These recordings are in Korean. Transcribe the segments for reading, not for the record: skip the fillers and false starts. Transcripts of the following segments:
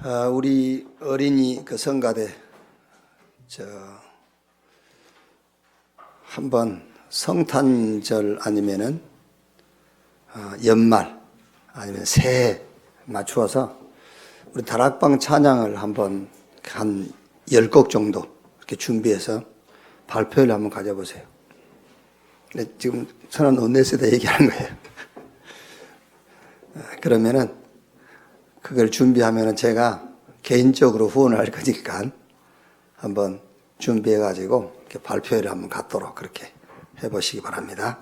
우리 어린이 그 성가대 한번 성탄절 아니면은 연말 아니면 새해 맞추어서 우리 다락방 찬양을 한번 한 10곡 정도 이렇게 준비해서 발표를 한번 가져보세요. 지금 저는 온네스에다 얘기하는 거예요. 그러면은 그걸 준비하면은 제가 개인적으로 후원을 할 거니까 한번 준비해가지고 이렇게 발표회를 한번 갖도록 그렇게 해보시기 바랍니다.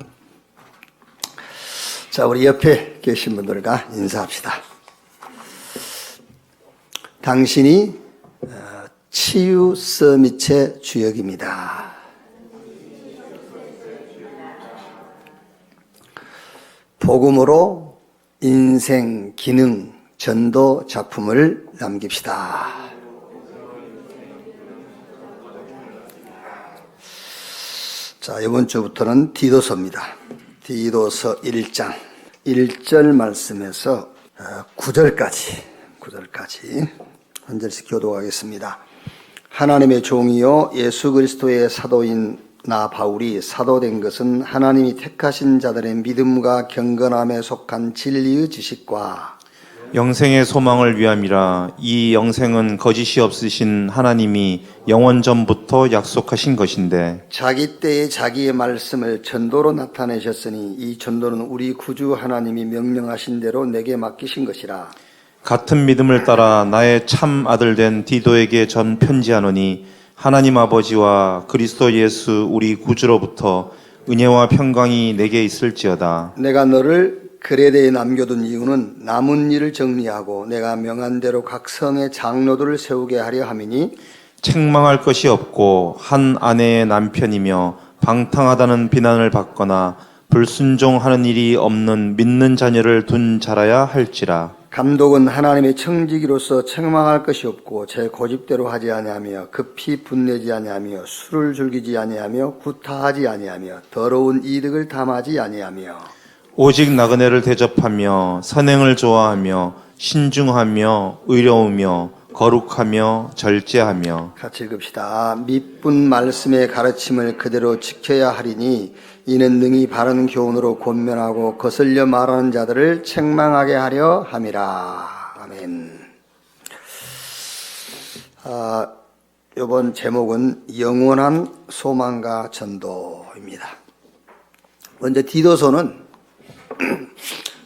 자, 우리 옆에 계신 분들과 인사합시다. 당신이 치유 서밋의 주역입니다. 복음으로 인생 기능 전도 작품을 남깁시다. 자, 이번 주부터는 디도서입니다. 디도서 1장 1절 말씀에서 9절까지 한 절씩 교도하겠습니다. 하나님의 종이요 예수 그리스도의 사도인 나 바울이 사도된 것은 하나님이 택하신 자들의 믿음과 경건함에 속한 진리의 지식과 영생의 소망을 위함이라. 이 영생은 거짓이 없으신 하나님이 영원 전부터 약속하신 것인데 자기 때에 자기의 말씀을 전도로 나타내셨으니 이 전도는 우리 구주 하나님이 명령하신 대로 내게 맡기신 것이라. 같은 믿음을 따라 나의 참 아들 된 디도에게 전 편지하노니 하나님 아버지와 그리스도 예수 우리 구주로부터 은혜와 평강이 내게 있을지어다. 내가 너를 그레데에 남겨둔 이유는 남은 일을 정리하고 내가 명한 대로 각 성의 장로들을 세우게 하려 함이니 책망할 것이 없고 한 아내의 남편이며 방탕하다는 비난을 받거나 불순종하는 일이 없는 믿는 자녀를 둔 자라야 할지라. 감독은 하나님의 청지기로서 책망할 것이 없고 제 고집대로 하지 아니하며 급히 분내지 아니하며 술을 즐기지 아니하며 구타하지 아니하며 더러운 이득을 담하지 아니하며 오직 나그네를 대접하며 선행을 좋아하며 신중하며 의로우며 거룩하며 절제하며. 같이 읽읍시다. 밑분 말씀의 가르침을 그대로 지켜야 하리니 이는 능히 바른 교훈으로 권면하고 거슬려 말하는 자들을 책망하게 하려 함이라. 아멘. 이번 제목은 영원한 소망과 전도입니다. 먼저 디도서는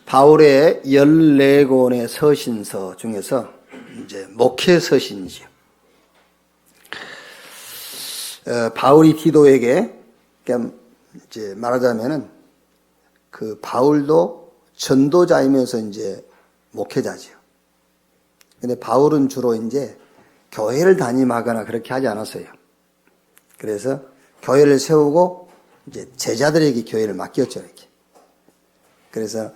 바울의 14권의 서신서 중에서 이제 목회 서신이죠. 바울이 디도에게 이제 말하자면은 그 바울도 전도자이면서 이제 목회자죠. 근데 바울은 주로 이제 교회를 담임하거나 그렇게 하지 않았어요. 그래서 교회를 세우고 이제 제자들에게 교회를 맡겼죠, 이렇게. 그래서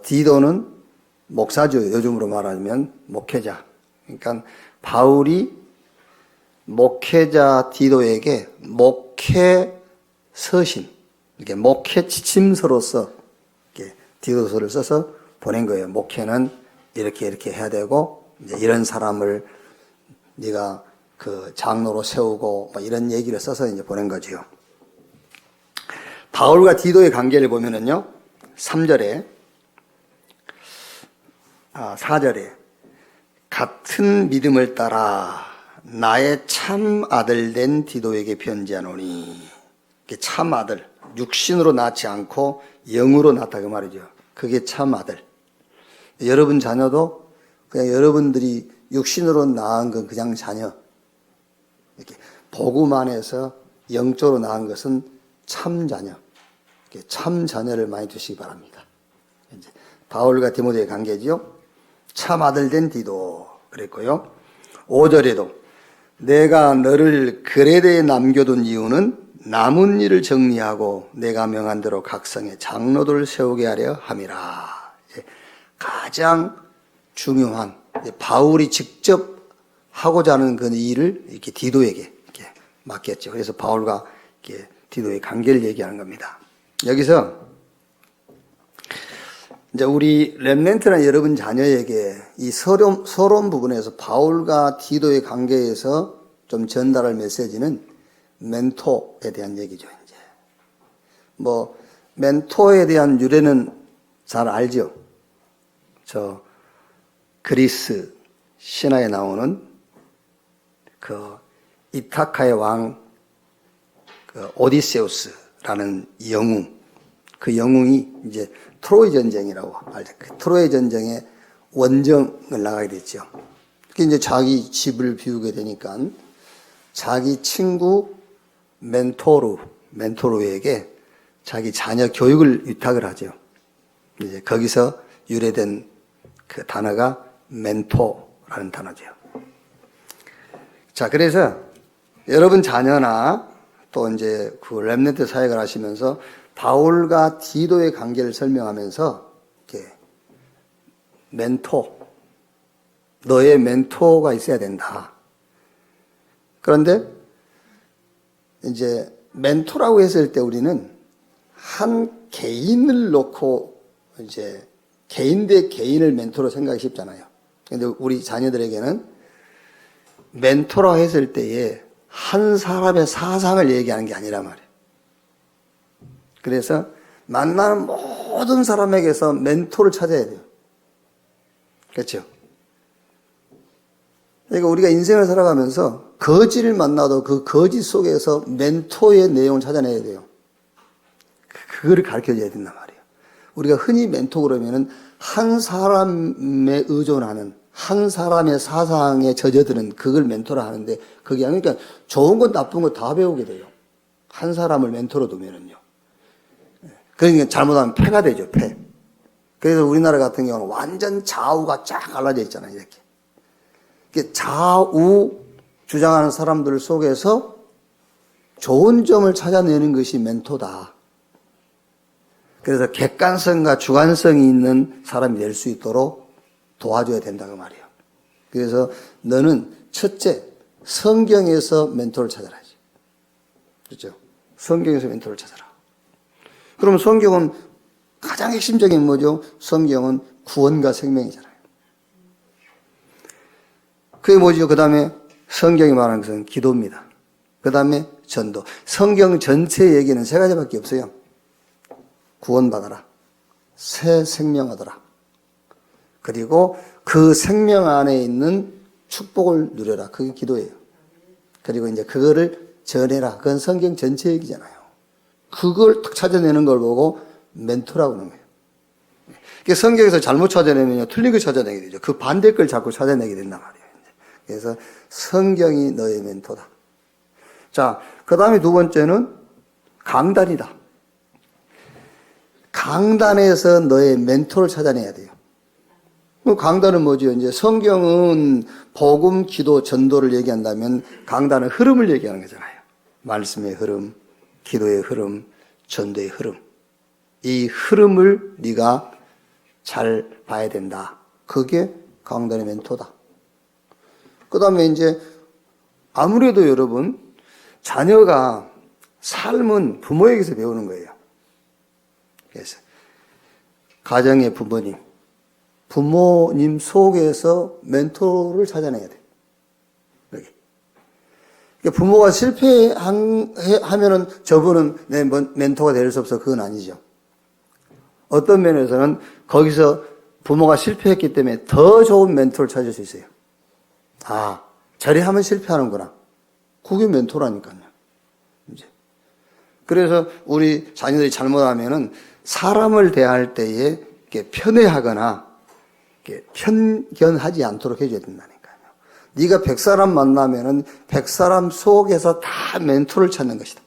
디도는 목사죠. 요즘으로 말하면 목회자. 그러니까 바울이 목회자 디도에게 목회 서신, 이렇게 목회 지침서로서 이렇게 디도서를 써서 보낸 거예요. 목회는 이렇게 해야 되고 이제 이런 사람을 네가 그 장로로 세우고 뭐 이런 얘기를 써서 이제 보낸 거지요. 바울과 디도의 관계를 보면은요. 4절에 같은 믿음을 따라 나의 참 아들 된 디도에게 편지하노니. 참 아들, 육신으로 낳지 않고 영으로 낳다 그 말이죠. 그게 참 아들. 여러분 자녀도 그냥 여러분들이 육신으로 낳은 건 그냥 자녀. 이렇게 복음 안에서 영적으로 낳은 것은 참 자녀. 참 자녀를 많이 두시기 바랍니다. 이제 바울과 디모데의 관계지요. 참 아들 된 디도 그랬고요. 5절에도 내가 너를 그레데에 남겨둔 이유는 남은 일을 정리하고 내가 명한 대로 각 성의 장로들을 세우게 하려 함이라. 가장 중요한 바울이 직접 하고자 하는 그 일을 이렇게 디도에게 이렇게 맡겼죠. 그래서 바울과 이렇게 디도의 관계를 얘기하는 겁니다. 여기서 이제 우리 렘넌트나 여러분 자녀에게 이 서론 부분에서 바울과 디도의 관계에서 좀 전달할 메시지는 멘토에 대한 얘기죠, 이제. 뭐, 멘토에 대한 유래는 잘 알죠? 그리스 신화에 나오는 그 이타카의 왕, 오디세우스라는 영웅, 그 영웅이 이제 트로이 전쟁이라고 알죠. 그 트로이 전쟁에 원정을 나가게 됐죠. 그게 이제 자기 집을 비우게 되니까 자기 친구 멘토르에게 자기 자녀 교육을 위탁을 하죠. 이제 거기서 유래된 그 단어가 멘토라는 단어죠. 자, 그래서 여러분 자녀나 또 이제 그 렘넌트 사역을 하시면서 바울과 디도의 관계를 설명하면서 이렇게 너의 멘토가 있어야 된다. 그런데 이제 멘토라고 했을 때 우리는 한 개인을 놓고 이제 개인 대 개인을 멘토로 생각하기 쉽잖아요. 근데 우리 자녀들에게는 멘토라고 했을 때에 한 사람의 사상을 얘기하는 게 아니란 말이에요. 그래서 만나는 모든 사람에게서 멘토를 찾아야 돼요. 그렇죠? 그러니까 우리가 인생을 살아가면서 거지를 만나도 그 거지 속에서 멘토의 내용을 찾아내야 돼요. 그거를 가르쳐줘야 된단 말이에요. 우리가 흔히 멘토 그러면은 한 사람에 의존하는 한 사람의 사상에 젖어드는 그걸 멘토라 하는데 그게 아니라 그러니까 좋은 것 나쁜 것 다 배우게 돼요. 한 사람을 멘토로 두면은요. 그러니까 잘못하면 패가 되죠, 패. 그래서 우리나라 같은 경우는 완전 좌우가 쫙 갈라져 있잖아요, 이렇게. 좌우 주장하는 사람들 속에서 좋은 점을 찾아내는 것이 멘토다. 그래서 객관성과 주관성이 있는 사람이 될 수 있도록 도와줘야 된다고 말이에요. 그래서 너는 첫째, 성경에서 멘토를 찾아라지. 그렇죠? 성경에서 멘토를 찾아라. 그럼 성경은 가장 핵심적인 뭐죠? 성경은 구원과 생명이잖아요. 그게 뭐죠? 그 다음에 성경이 말하는 것은 기도입니다. 그 다음에 전도. 성경 전체 얘기는 세 가지밖에 없어요. 구원받아라. 새 생명 얻어라. 그리고 그 생명 안에 있는 축복을 누려라. 그게 기도예요. 그리고 이제 그거를 전해라. 그건 성경 전체 얘기잖아요. 그걸 딱 찾아내는 걸 보고 멘토라고 하는 거예요. 그러니까 성경에서 잘못 찾아내면요, 틀린 걸 찾아내게 되죠. 그 반대 걸 자꾸 찾아내게 된단 말이에요. 그래서 성경이 너의 멘토다. 자, 그 다음에 두 번째는 강단이다. 강단에서 너의 멘토를 찾아내야 돼요. 강단은 뭐죠? 이제 성경은 복음, 기도, 전도를 얘기한다면 강단은 흐름을 얘기하는 거잖아요. 말씀의 흐름, 기도의 흐름, 전도의 흐름. 이 흐름을 네가 잘 봐야 된다. 그게 강단의 멘토다. 그 다음에 이제 아무래도 여러분, 자녀가 삶은 부모에게서 배우는 거예요. 그래서 가정의 부모님 속에서 멘토를 찾아내야 돼. 그러니까 부모가 실패하면은 저분은 내 멘토가 될 수 없어. 그건 아니죠. 어떤 면에서는 거기서 부모가 실패했기 때문에 더 좋은 멘토를 찾을 수 있어요. 아, 저래 하면 실패하는구나. 그게 멘토라니까요. 이제. 그래서 우리 자녀들이 잘못하면은 사람을 대할 때에 이렇게 편애하거나 이렇게 편견하지 않도록 해줘야 된다니까요. 네가 100사람 만나면은 100사람 속에서 다 멘토를 찾는 것이다.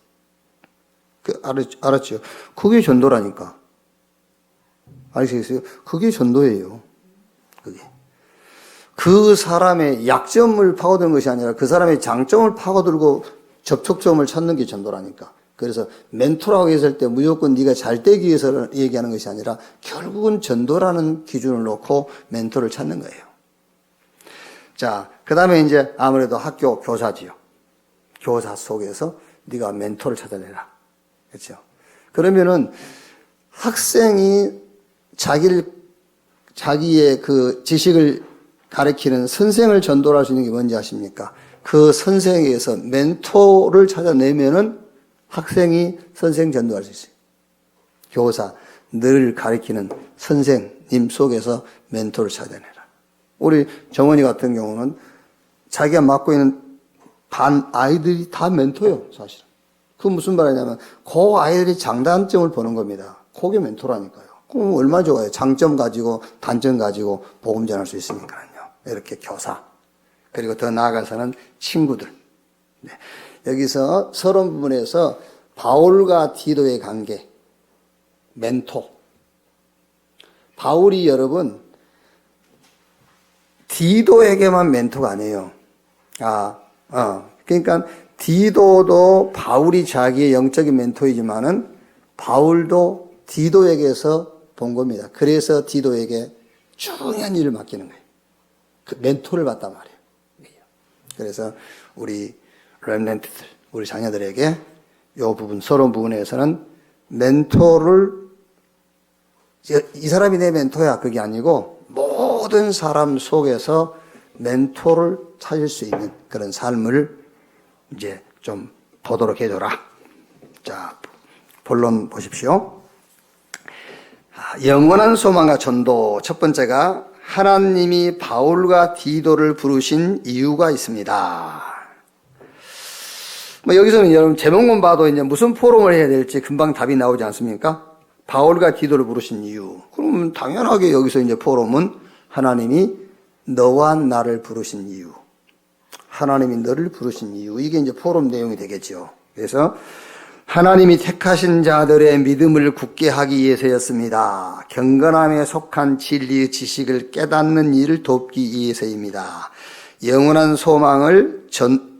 알았죠? 그게 전도라니까. 아시겠어요? 그게 전도예요. 그게. 그 사람의 약점을 파고드는 것이 아니라 그 사람의 장점을 파고들고 접촉점을 찾는 게 전도라니까. 그래서 멘토라고 했을 때 무조건 네가 잘 되기 위해서 얘기하는 것이 아니라 결국은 전도라는 기준을 놓고 멘토를 찾는 거예요. 자, 그 다음에 이제 아무래도 학교 교사지요. 교사 속에서 네가 멘토를 찾아내라. 그렇죠? 그러면은 학생이 자기의 그 지식을 가르치는 선생을 전도를 할 수 있는 게 뭔지 아십니까? 그 선생에게서 멘토를 찾아내면은 학생이 선생 전도할 수 있어요. 교사, 늘 가르치는 선생님 속에서 멘토를 찾아내라. 우리 정원이 같은 경우는 자기가 맡고 있는 반 아이들이 다 멘토예요, 사실은. 그 무슨 말이냐면, 그 아이들이 장단점을 보는 겁니다. 그게 멘토라니까요. 그럼 얼마나 좋아요. 장점 가지고, 단점 가지고, 복음 전할 수 있으니까요. 이렇게 교사. 그리고 더 나아가서는 친구들. 네. 여기서 서론 부분에서 바울과 디도의 관계, 멘토. 바울이 여러분, 디도에게만 멘토가 아니에요. 그러니까 디도도 바울이 자기의 영적인 멘토이지만은 바울도 디도에게서 본 겁니다. 그래서 디도에게 중요한 일을 맡기는 거예요. 그 멘토를 받단 말이에요. 그래서 우리 렘넌트들, 우리 자녀들에게 이 부분, 서론 부분에서는 멘토를, 이 사람이 내 멘토야, 그게 아니고 모든 사람 속에서 멘토를 찾을 수 있는 그런 삶을 이제 좀 보도록 해줘라. 자, 본론 보십시오. 영원한 소망과 전도. 첫 번째가 하나님이 바울과 디도를 부르신 이유가 있습니다. 여기서는 여러분 제목만 봐도 이제 무슨 포럼을 해야 될지 금방 답이 나오지 않습니까? 바울과 디도를 부르신 이유. 그러면 당연하게 여기서 이제 포럼은 하나님이 너와 나를 부르신 이유. 하나님이 너를 부르신 이유. 이게 이제 포럼 내용이 되겠죠. 그래서 하나님이 택하신 자들의 믿음을 굳게 하기 위해서였습니다. 경건함에 속한 진리의 지식을 깨닫는 일을 돕기 위해서입니다. 영원한 소망을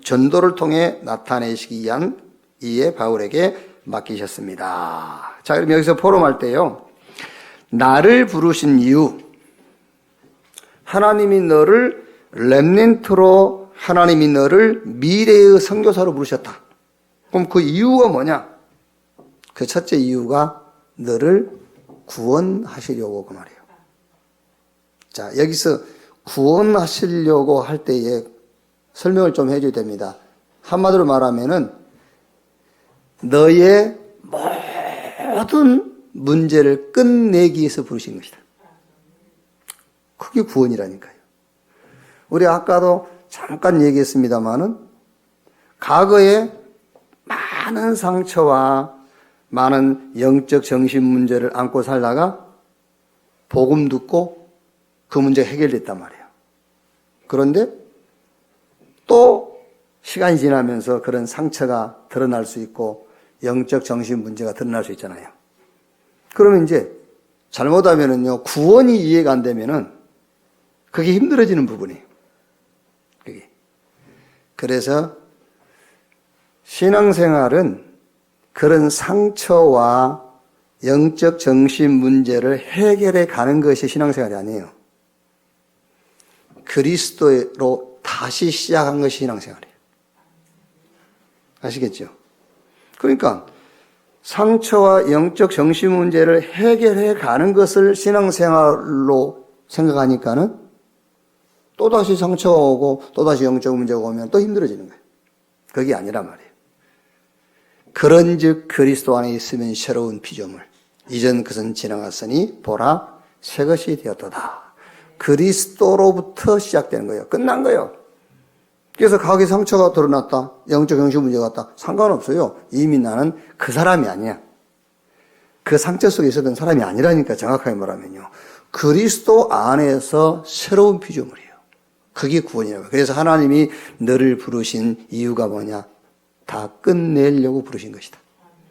전도를 통해 나타내시기 위한 이에 바울에게 맡기셨습니다. 자, 그럼 여기서 포럼할 때요. 나를 부르신 이유. 하나님이 너를 렘넌트로, 하나님이 너를 미래의 선교사로 부르셨다. 그럼 그 이유가 뭐냐? 그 첫째 이유가 너를 구원하시려고 그 말이에요. 자, 여기서 구원하시려고 할 때에 설명을 좀 해줘야 됩니다. 한마디로 말하면은 너의 모든 문제를 끝내기 위해서 부르신 것이다. 그게 구원이라니까요. 우리 아까도 잠깐 얘기했습니다마는 과거에 많은 상처와 많은 영적 정신 문제를 안고 살다가 복음 듣고 그 문제가 해결됐단 말이에요. 그런데 또 시간이 지나면서 그런 상처가 드러날 수 있고 영적 정신 문제가 드러날 수 있잖아요. 그러면 이제 잘못하면은요, 구원이 이해가 안 되면은 그게 힘들어지는 부분이에요. 그게. 그래서 신앙생활은 그런 상처와 영적 정신 문제를 해결해 가는 것이 신앙생활이 아니에요. 그리스도로 다시 시작한 것이 신앙생활이에요. 아시겠죠? 그러니까 상처와 영적 정신 문제를 해결해 가는 것을 신앙생활로 생각하니까는 또다시 상처가 오고 또다시 영적 문제가 오면 또 힘들어지는 거예요. 그게 아니란 말이에요. 그런즉 그리스도 안에 있으면 새로운 피조물. 이전 것은 지나갔으니 보라 새 것이 되었도다. 그리스도로부터 시작되는 거예요. 끝난 거예요. 그래서 과거에 상처가 드러났다. 영적 정신 문제가 왔다. 상관없어요. 이미 나는 그 사람이 아니야. 그 상처 속에 있었던 사람이 아니라니까, 정확하게 말하면요. 그리스도 안에서 새로운 피조물이에요. 그게 구원이라고. 그래서 하나님이 너를 부르신 이유가 뭐냐? 다 끝내려고 부르신 것이다.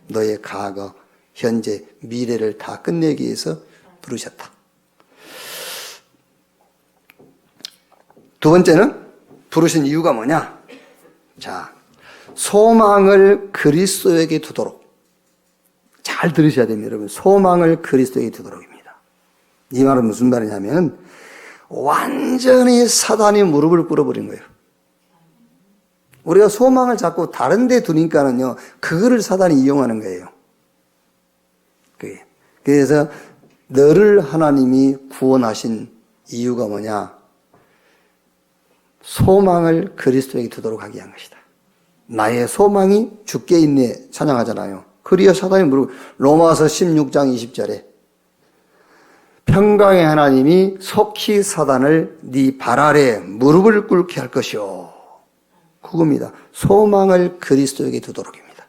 너의 과거, 현재, 미래를 다 끝내기 위해서 부르셨다. 두 번째는 부르신 이유가 뭐냐? 자, 소망을 그리스도에게 두도록. 잘 들으셔야 됩니다, 여러분. 소망을 그리스도에게 두도록입니다. 이 말은 무슨 말이냐면 완전히 사단이 무릎을 꿇어버린 거예요. 우리가 소망을 자꾸 다른 데 두니까는요, 그거를 사단이 이용하는 거예요. 그래서 너를 하나님이 구원하신 이유가 뭐냐? 소망을 그리스도에게 두도록 하게 한 것이다. 나의 소망이 주께 있네 찬양하잖아요. 그리야 사단이 물고 로마서 16장 20절에 평강의 하나님이 속히 사단을 네 발 아래 무릎을 꿇게 할 것이요. 그겁니다. 소망을 그리스도에게 두도록입니다.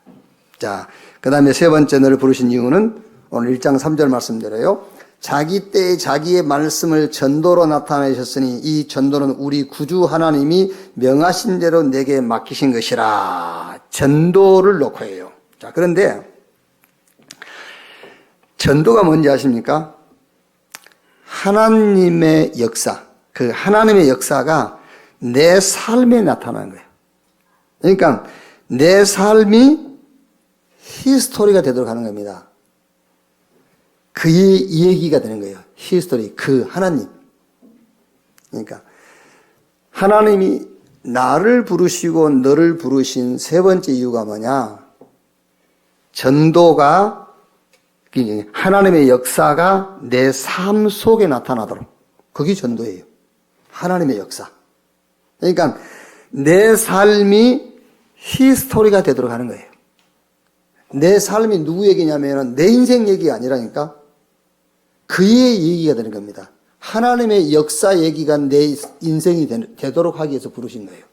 자, 그 다음에 세 번째 너를 부르신 이유는 오늘 1장 3절 말씀대로요. 자기 때에 자기의 말씀을 전도로 나타내셨으니 이 전도는 우리 구주 하나님이 명하신 대로 내게 맡기신 것이라. 전도를 놓고 해요. 자, 그런데 전도가 뭔지 아십니까? 하나님의 역사, 그 하나님의 역사가 내 삶에 나타나는 거예요. 그러니까 내 삶이 히스토리가 되도록 하는 겁니다. 그의 얘기가 되는 거예요. 히스토리, 그 하나님. 그러니까 하나님이 나를 부르시고 너를 부르신 세 번째 이유가 뭐냐? 전도가 하나님의 역사가 내 삶 속에 나타나도록. 그게 전도예요. 하나님의 역사. 그러니까 내 삶이 히스토리가 되도록 하는 거예요. 내 삶이 누구 얘기냐면 내 인생 얘기가 아니라니까 그의 얘기가 되는 겁니다. 하나님의 역사 얘기가 내 인생이 되도록 하기 위해서 부르신 거예요.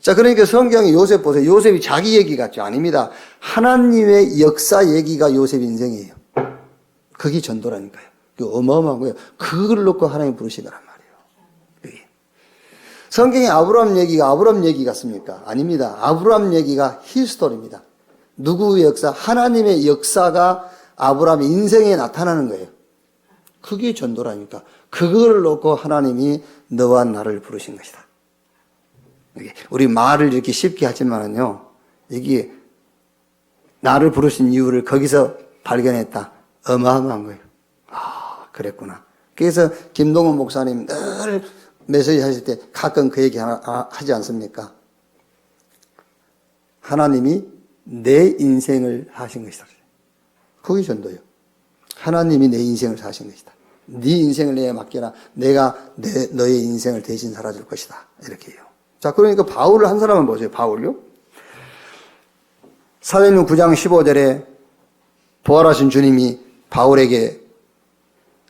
자, 그러니까 성경에 요셉 보세요. 요셉이 자기 얘기 같죠? 아닙니다. 하나님의 역사 얘기가 요셉 인생이에요. 그게 전도라니까요. 그 어마어마한 거예요. 그걸 놓고 하나님 부르시더란 말이에요. 그게. 성경에 아브라함 얘기가 아브라함 얘기 같습니까? 아닙니다. 아브라함 얘기가 히스토리입니다. 누구의 역사? 하나님의 역사가 아브라함의 인생에 나타나는 거예요. 그게 전도라니까. 그걸 놓고 하나님이 너와 나를 부르신 것이다. 우리 말을 이렇게 쉽게 하지만은요, 이게 나를 부르신 이유를 거기서 발견했다. 어마어마한 거예요. 아, 그랬구나. 그래서 김동훈 목사님 늘 메시지 하실 때 가끔 그 얘기 하지 않습니까? 하나님이 내 인생을 하신 것이다. 그게 전도예요. 하나님이 내 인생을 사신 것이다. 네 인생을 내게 맡겨라. 내가 너의 인생을 대신 살아줄 것이다. 이렇게 해요. 자, 그러니까 바울을 한 사람은 보세요. 바울요. 사도행전 9장 15절에 부활하신 주님이 바울에게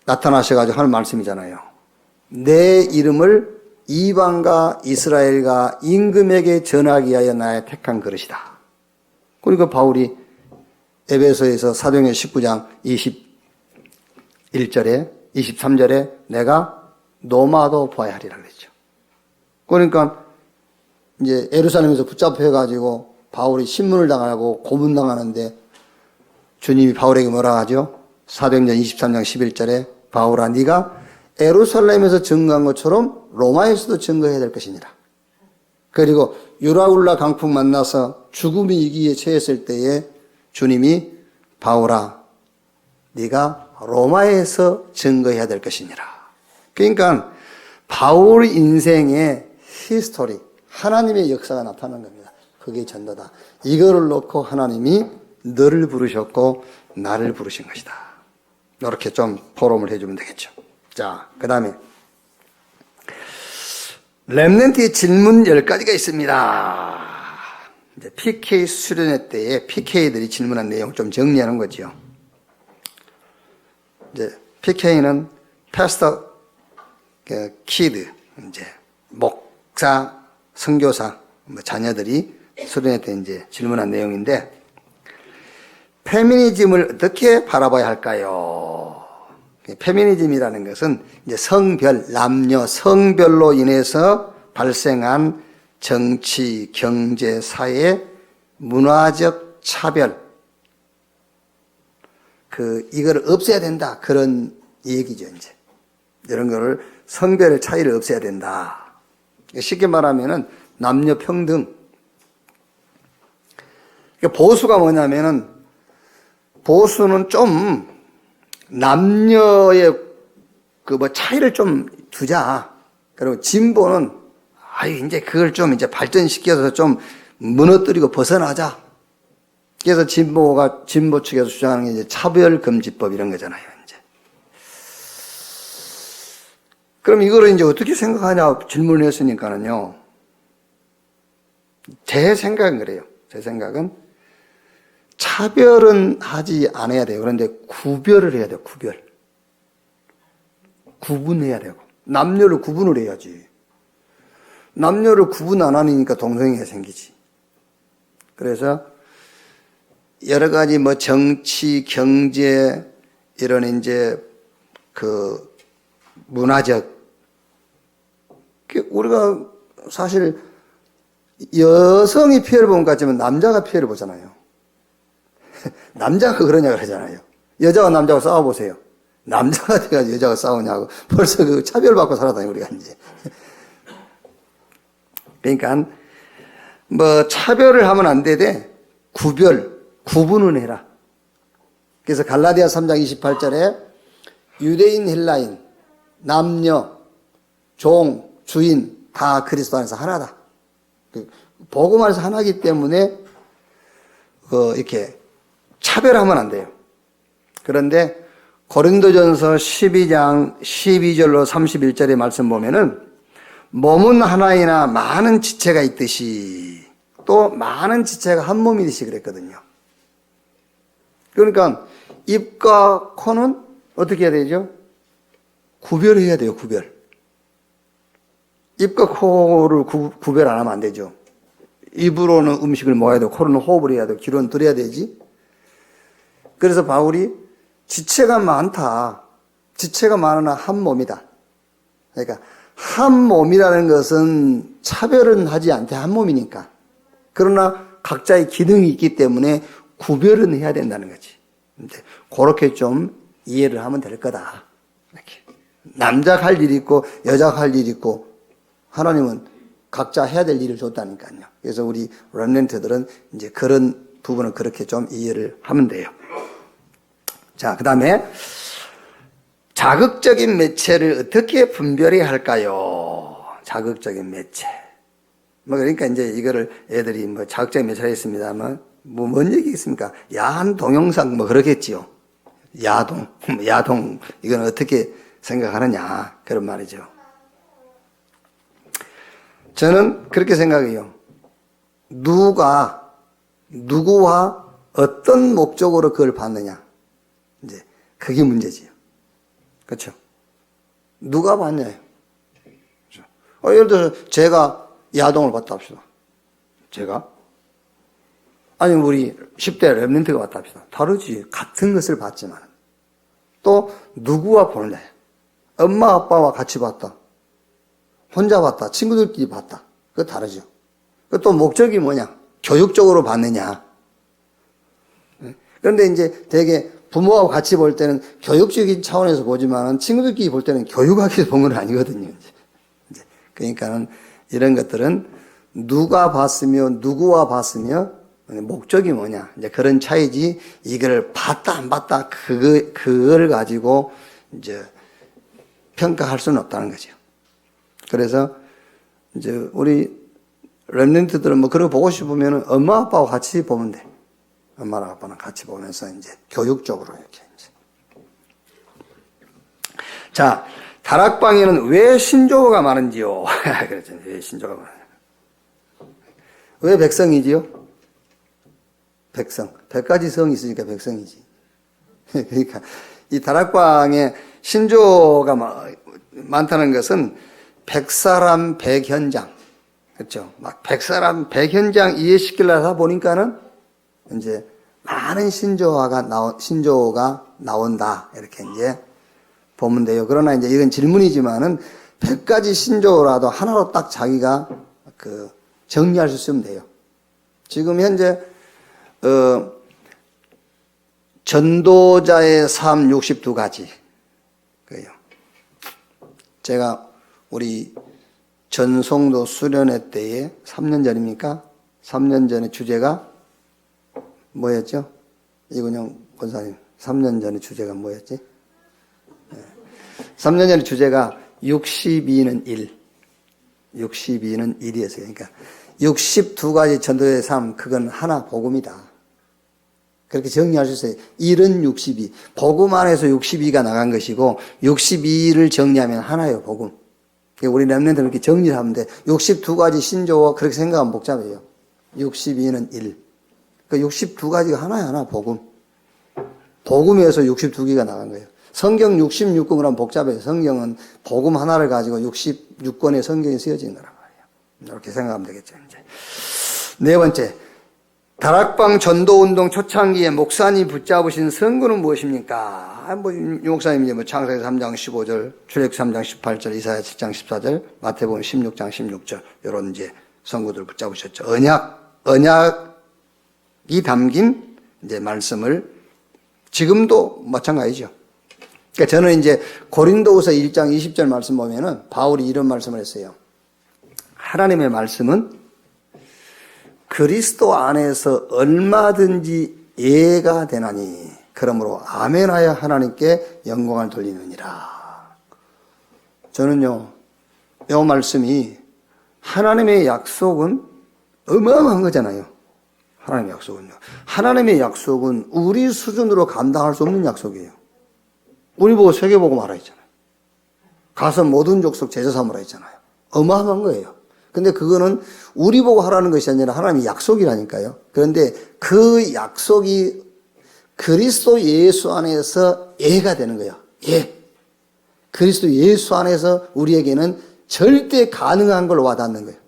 나타나셔가지고 하는 말씀이잖아요. 내 이름을 이방과 이스라엘과 임금에게 전하기 위하여 나의 택한 그릇이다. 그러니까 바울이 에베소에서 사도행전 19장 21절에 23절에 내가 노마도 보아야 하리라 그랬죠. 그러니까 이제 예루살렘에서 붙잡혀가지고 바울이 신문을 당하고 고문당하는데 주님이 바울에게 뭐라 하죠? 사도행전 23장 11절에 바울아 네가 예루살렘에서 증거한 것처럼 로마에서도 증거해야 될 것이니라. 그리고 유라굴라 강풍 만나서 죽음이 위기에 처했을 때에 주님이 바울아 네가 로마에서 증거해야 될 것이니라. 그러니까 바울 인생의 히스토리, 하나님의 역사가 나타나는 겁니다. 그게 전도다. 이거를 놓고 하나님이 너를 부르셨고 나를 부르신 것이다. 이렇게 좀 포럼을 해주면 되겠죠. 자, 그 다음에 렘넌트의 질문 10가지가 있습니다. 이제 PK 수련회 때에 PK들이 질문한 내용을 좀 정리하는 거죠. 이제 PK는 패스터 키드, 이제 목사, 선교사, 자녀들이 수련회 때 이제 질문한 내용인데, 페미니즘을 어떻게 바라봐야 할까요? 페미니즘이라는 것은 이제 성별, 남녀, 성별로 인해서 발생한 정치, 경제, 사회, 문화적 차별, 이거를 없애야 된다. 그런 얘기죠, 이제. 이런 거를 성별 차이를 없애야 된다. 쉽게 말하면은 남녀 평등. 보수가 뭐냐면은 보수는 좀 남녀의 차이를 좀 두자. 그리고 진보는 이제 그걸 좀 이제 발전시켜서 좀 무너뜨리고 벗어나자. 그래서 진보 측에서 주장하는 게 이제 차별금지법 이런 거잖아요, 이제. 그럼 이거를 이제 어떻게 생각하냐 질문을 했으니까는요. 제 생각은 그래요. 제 생각은 차별은 하지 않아야 돼요. 그런데 구별을 해야 돼요, 구별. 구분해야 되고. 남녀를 구분을 해야지. 남녀를 구분 안 하니까 동성애가 생기지. 그래서 여러 가지 뭐 정치, 경제, 이런 이제 그 문화적, 우리가 사실 여성이 피해를 본 것 같지만 남자가 피해를 보잖아요. 남자가 그러냐 그러잖아요. 여자와 남자가 싸워보세요. 남자가 돼가지고 여자가 싸우냐고. 벌써 그 차별받고 살아다니고 우리가 이제. 그러니까 뭐 차별을 하면 안 되되 구분은 해라. 그래서 갈라디아 3장 28절에 유대인, 헬라인, 남녀, 종, 주인 다 그리스도 안에서 하나다. 복음 안에서 하나이기 때문에 이렇게 차별하면 안 돼요. 그런데 고린도전서 12장 12절로 31절의 말씀 보면은 몸은 하나이나 많은 지체가 있듯이 또 많은 지체가 한 몸이듯이 그랬거든요. 그러니까 입과 코는 어떻게 해야 되죠? 구별해야 돼요, 구별. 입과 코를 구별 안 하면 안 되죠. 입으로는 음식을 먹어야 되고 코로는 호흡을 해야 되고 귀로는 들어야 되지. 그래서 바울이 지체가 많다. 지체가 많으나 한 몸이다. 그러니까 한 몸이라는 것은 차별은 하지 않되 한 몸이니까. 그러나 각자의 기능이 있기 때문에 구별은 해야 된다는 거지. 근데 그렇게 좀 이해를 하면 될 거다. 이렇게. 남자가 할 일이 있고 여자가 할 일이 있고 하나님은 각자 해야 될 일을 줬다니까요. 그래서 우리 렘넌트들은 이제 그런 부분을 그렇게 좀 이해를 하면 돼요. 자, 그 다음에 자극적인 매체를 어떻게 분별해야 할까요? 자극적인 매체. 뭐 그러니까 이제 이거를 애들이 뭐 자극적인 매체라 했습니다만 뭔 얘기겠습니까? 야한 동영상 뭐 그러겠지요. 야동 이건 어떻게 생각하느냐 그런 말이죠. 저는 그렇게 생각해요. 누구와 어떤 목적으로 그걸 봤느냐. 이제 그게 문제지요. 그렇죠? 누가 봤냐요. 그렇죠? 예를 들어서 제가 야동을 봤다 합시다. 제가? 아니면 우리 10대 렘넌트가 봤다 합시다. 다르지. 같은 것을 봤지만. 또 누구와 보느냐. 엄마 아빠와 같이 봤다. 혼자 봤다. 친구들끼리 봤다. 그거 다르죠. 또 목적이 뭐냐. 교육적으로 봤느냐. 그런데 이제 되게 부모하고 같이 볼 때는 교육적인 차원에서 보지만 친구들끼리 볼 때는 교육하기 위해서 본 건 아니거든요. 이제. 그러니까는 이런 것들은 누가 봤으며 누구와 봤으며 목적이 뭐냐. 이제 그런 차이지 이걸 봤다 안 봤다 그걸 가지고 이제 평가할 수는 없다는 거죠. 그래서 이제 우리 렘넌트들은 뭐 그런 거 보고 싶으면 엄마 아빠와 같이 보면 돼. 엄마랑 아빠랑 같이 보면서 이제 교육적으로 이렇게 이제. 자, 다락방에는 왜 신조어가 많은지요? 그랬죠. 왜 신조어가 많은지. 왜 백성이지요? 백성. 100가지 성이 있으니까 백성이지. 그러니까 이 다락방에 신조어가 많다는 것은 100사람 100현장. 그렇죠. 막 100사람 100현장 이해시키려고 하다 보니까는 이제 많은 신조어가 나온다. 이렇게 이제 보면 돼요. 그러나 이제 이건 질문이지만은 100가지 신조어라도 하나로 딱 자기가 정리할 수 있으면 돼요. 지금 현재, 전도자의 삶 62가지. 그래요. 제가 우리 전송도 수련회 때에 3년 전입니까? 3년 전에 주제가 뭐였죠? 이근영 권사님, 3년 전에 주제가 뭐였지? 3년 전에 주제가 62는 1. 62는 1이었어요. 그러니까 62가지 전도의 삶, 그건 하나 복음이다. 그렇게 정리할 수 있어요. 1은 62. 복음 안에서 62가 나간 것이고 62를 정리하면 하나예요, 복음. 우리 렘넌트는 이렇게 정리를 하면 돼. 62가지 신조어 그렇게 생각하면 복잡해요. 62는 1. 그 62가지가 하나야, 하나, 복음. 복음에서 62개가 나간 거예요. 성경 66권을 하면 복잡해요. 성경은 복음 하나를 가지고 66권의 성경이 쓰여진 거란 말이에요. 이렇게 생각하면 되겠죠, 이제. 네 번째. 다락방 전도운동 초창기에 목사님 붙잡으신 선구는 무엇입니까? 유 목사님이 이제 창세기 3장 15절, 출애굽기 3장 18절, 이사야 7장 14절, 마태복음 16장 16절, 이런 이제 선구들을 붙잡으셨죠. 언약이 담긴 이제 말씀을 지금도 마찬가지죠. 그러니까 저는 이제 고린도후서 1장 20절 말씀 보면은 바울이 이런 말씀을 했어요. 하나님의 말씀은 그리스도 안에서 얼마든지 예가 되나니 그러므로 아멘하여 하나님께 영광을 돌리느니라. 저는요, 이 말씀이 하나님의 약속은 어마어마한 거잖아요. 하나님의 약속은요. 하나님의 약속은 우리 수준으로 감당할 수 없는 약속이에요. 우리 보고 세계복음 하라 했잖아요. 가서 모든 족속 제자 삼으라 했잖아요. 어마어마한 거예요. 근데 그거는 우리 보고 하라는 것이 아니라 하나님의 약속이라니까요. 그런데 그 약속이 그리스도 예수 안에서 예가 되는 거예요. 예. 그리스도 예수 안에서 우리에게는 절대 가능한 걸 와닿는 거예요.